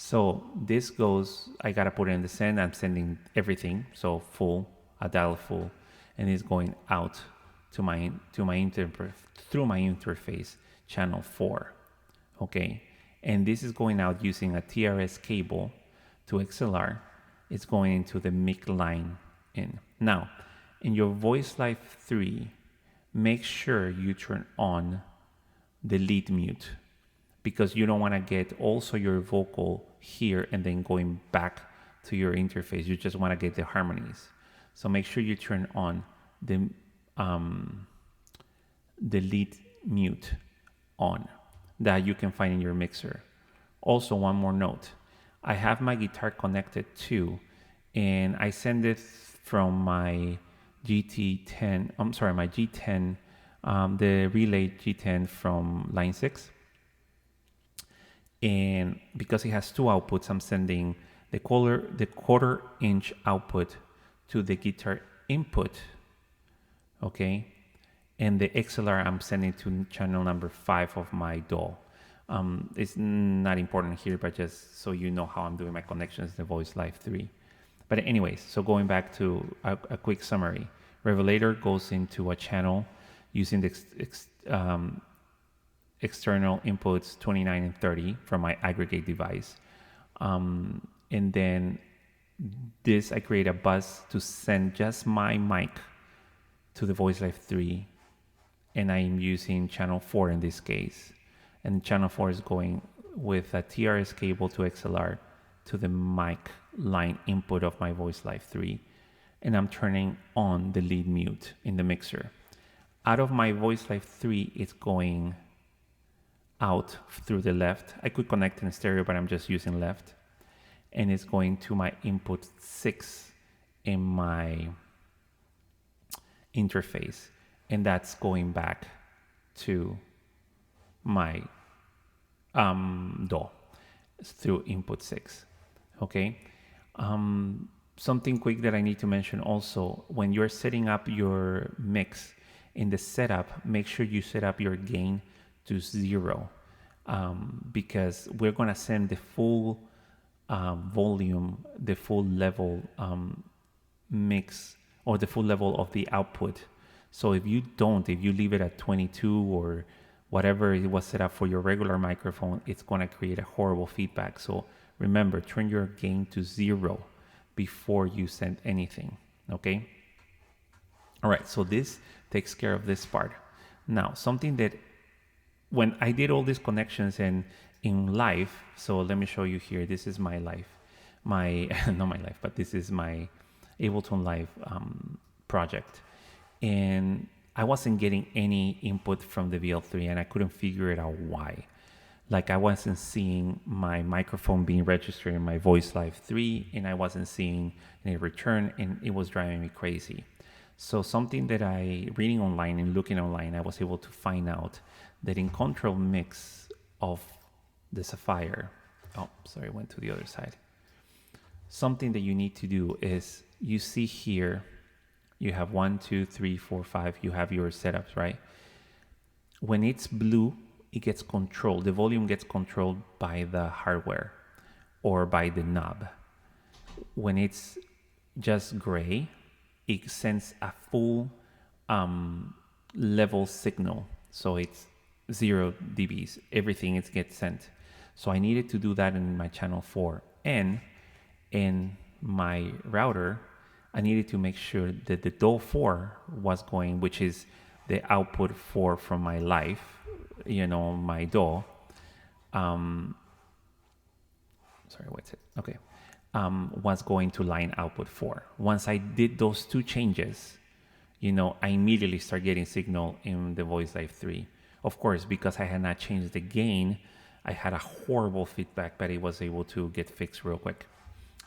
So this goes, I gotta put it in the send. I'm sending everything, so full, a dial full, and it's going out to my through my interface channel 4. Okay, and this is going out using a TRS cable to XLR. It's going into the mic line in. Now, in your Voicelive 3, make sure you turn on the lead mute, because you don't want to get also your vocal here and then going back to your interface. You just want to get the harmonies. So make sure you turn on the lead mute on that you can find in your mixer. Also, one more note. I have my guitar connected too, and I send it from my GT10, my G10, the relay G10 from line 6. And because it has two outputs, I'm sending the quarter inch output to the guitar input, okay? And the XLR I'm sending to channel number 5 of my DAW. It's not important here, but just so you know how I'm doing my connections, the Voicelive 3. But anyways, so going back to a quick summary. Revelator goes into a channel using the external inputs 29 and 30 from my aggregate device. And then this, I create a bus to send just my mic to the Voicelive 3. And I'm using channel 4 in this case. And channel 4 is going with a TRS cable to XLR to the mic line input of my Voicelive 3. And I'm turning on the lead mute in the mixer. Out of my Voicelive 3, it's going out through the left. I could connect in stereo, but I'm just using left. And it's going to my input 6 in my interface. And that's going back to my DAW through input 6. Okay. Something quick that I need to mention also, when you're setting up your mix in the setup, make sure you set up your gain to 0, because we're going to send the full volume, the full level mix, or the full level of the output. So if you leave it at 22 or whatever it was set up for your regular microphone, it's going to create a horrible feedback. So remember, turn your gain to 0 before you send anything, okay? All right, so this takes care of this part. Now, something that when I did all these connections in live, so let me show you here. This is my live, not my live, but this is my Ableton Live project. And I wasn't getting any input from the VL3, and I couldn't figure it out why. Like, I wasn't seeing my microphone being registered in my Voicelive 3, and I wasn't seeing any return, and it was driving me crazy. So something that reading online and looking online, I was able to find out that in control mix of the Sapphire, went to the other side. Something that you need to do is, you see here, you have 1, 2, 3, 4, 5, you have your setups, right? When it's blue, it gets controlled. The volume gets controlled by the hardware or by the knob. When it's just gray, it sends a full level signal. So it's 0 dBs. Everything gets sent. So I needed to do that in my channel 4. And in my router, I needed to make sure that the DAW 4 was going, which is the output 4 from my live, my DAW. Was going to line output 4. Once I did those two changes, I immediately start getting signal in the Voicelive 3. Of course, because I had not changed the gain, I had a horrible feedback, but it was able to get fixed real quick.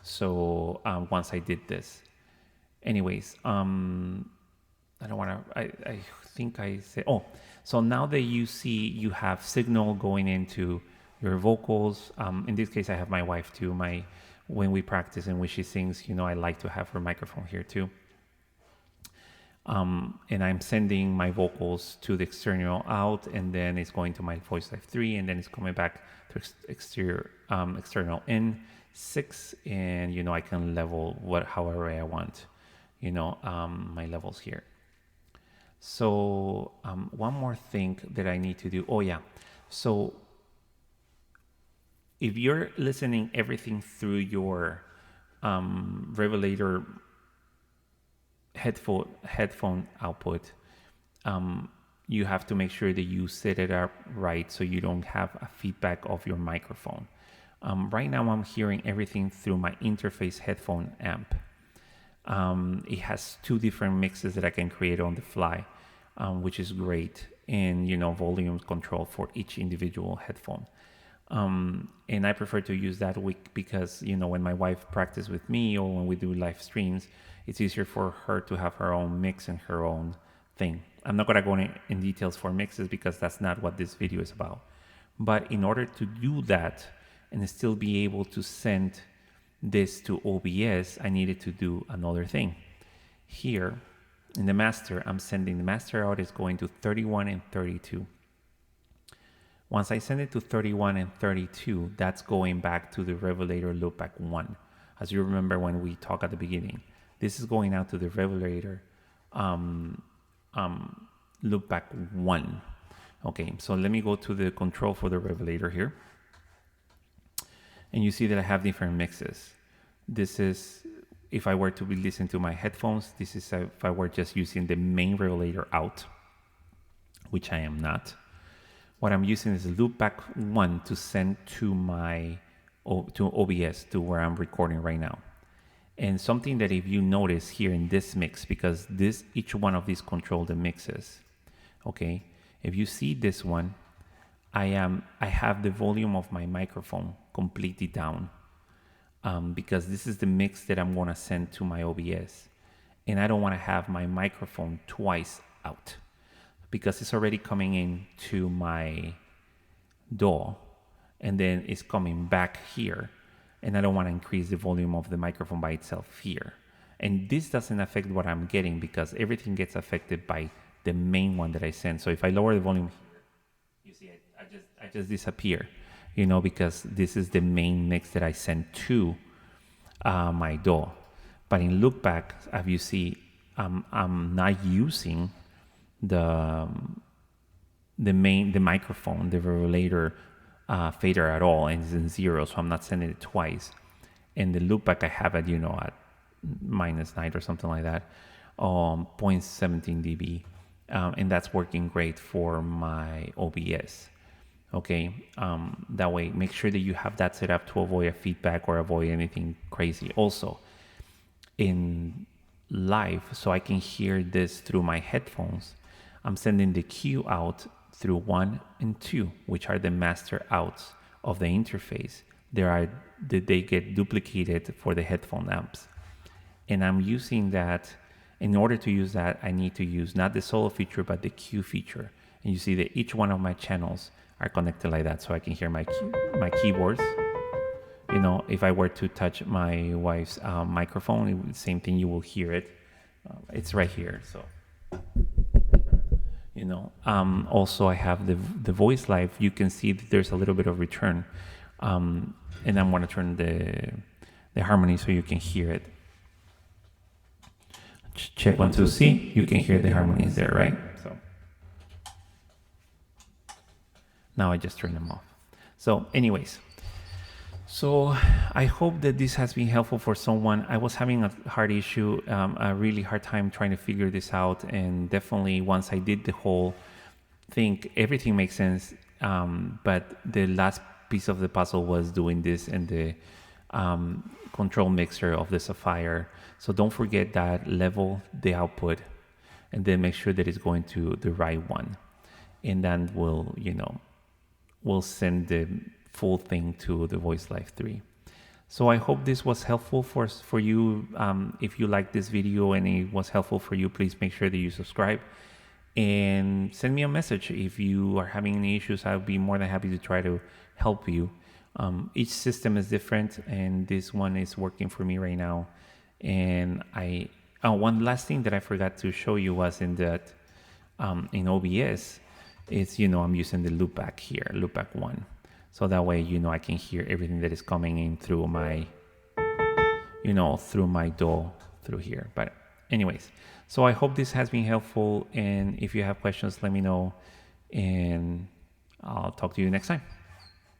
So once I did this, anyways, I think I said, so now that you see you have signal going into your vocals, in this case, I have my wife too. When we practice and when she sings, I like to have her microphone here too. and I'm sending my vocals to the external out, and then it's going to my Voicelive 3, and then it's coming back to external in 6, and you know, I can level however I want, you know, my levels here. So one more thing that I need to do. Oh yeah, so if you're listening everything through your Revelator headphone output, you have to make sure that you set it up right so you don't have a feedback of your microphone. Right now I'm hearing everything through my interface headphone amp. It has 2 different mixes that I can create on the fly, which is great, and you know, volume control for each individual headphone. And I prefer to use that week because, you know, when my wife practices with me or when we do live streams, it's easier for her to have her own mix and her own thing. I'm not going to go in details for mixes because that's not what this video is about. But in order to do that and still be able to send this to OBS, I needed to do another thing. Here in the master, I'm sending the master out is going to 31 and 32. Once I send it to 31 and 32, that's going back to the Revelator loopback 1. As you remember when we talked at the beginning, this is going out to the Revelator loopback 1. Okay, so let me go to the control for the Revelator here. And you see that I have different mixes. This is if I were to be listening to my headphones. This is if I were just using the main Revelator out, which I am not. What I'm using is loopback 1 to send to my to OBS, to where I'm recording right now. And something that if you notice here in this mix, because each one of these control the mixes. Okay, if you see this one, I have the volume of my microphone completely down, because this is the mix that I'm gonna send to my OBS, and I don't want to have my microphone twice out because it's already coming in to my DAW and then it's coming back here, and I don't want to increase the volume of the microphone by itself here. And this doesn't affect what I'm getting because everything gets affected by the main one that I send. So if I lower the volume here, you see I just disappear, you know, because this is the main mix that I send to my DAW. But in loopback, as you see, I'm not using the microphone, the Revelator fader at all, and it's in 0, so I'm not sending it twice. And the loopback, I have it, you know, at -9 or something like that, 0.17 dB, and that's working great for my OBS. Okay, that way, make sure that you have that set up to avoid a feedback or avoid anything crazy. Also, in live, so I can hear this through my headphones, I'm sending the cue out through 1 and 2, which are the master outs of the interface. They get duplicated for the headphone amps. And I'm using that. In order to use that, I need to use not the solo feature, but the cue feature. And you see that each one of my channels are connected like that, so I can hear my keyboards. You know, if I were to touch my wife's microphone, same thing, you will hear it. It's right here, so. You know, also I have the Voicelive. You can see that there's a little bit of return, and I'm going to turn the harmony so you can hear it. Check 1, 2, see. You can hear the harmonies there, right? So now I just turn them off. So, anyways. So I hope that this has been helpful for someone. I was having a hard issue, a really hard time trying to figure this out. And definitely once I did the whole thing, everything makes sense. But the last piece of the puzzle was doing this and the control mixer of the Sapphire. So don't forget that, level the output and then make sure that it's going to the right one. And then we'll send the full thing to the Voicelive 3. So I hope this was helpful for you. If you like this video and it was helpful for you, please make sure that you subscribe and send me a message. If you are having any issues, I'll be more than happy to try to help you. Each system is different, and this one is working for me right now. And I One last thing that I forgot to show you was in that in OBS is, I'm using the loopback here, loopback 1. So that way, I can hear everything that is coming in through my, through my DAW through here. But anyways, so I hope this has been helpful. And if you have questions, let me know. And I'll talk to you next time.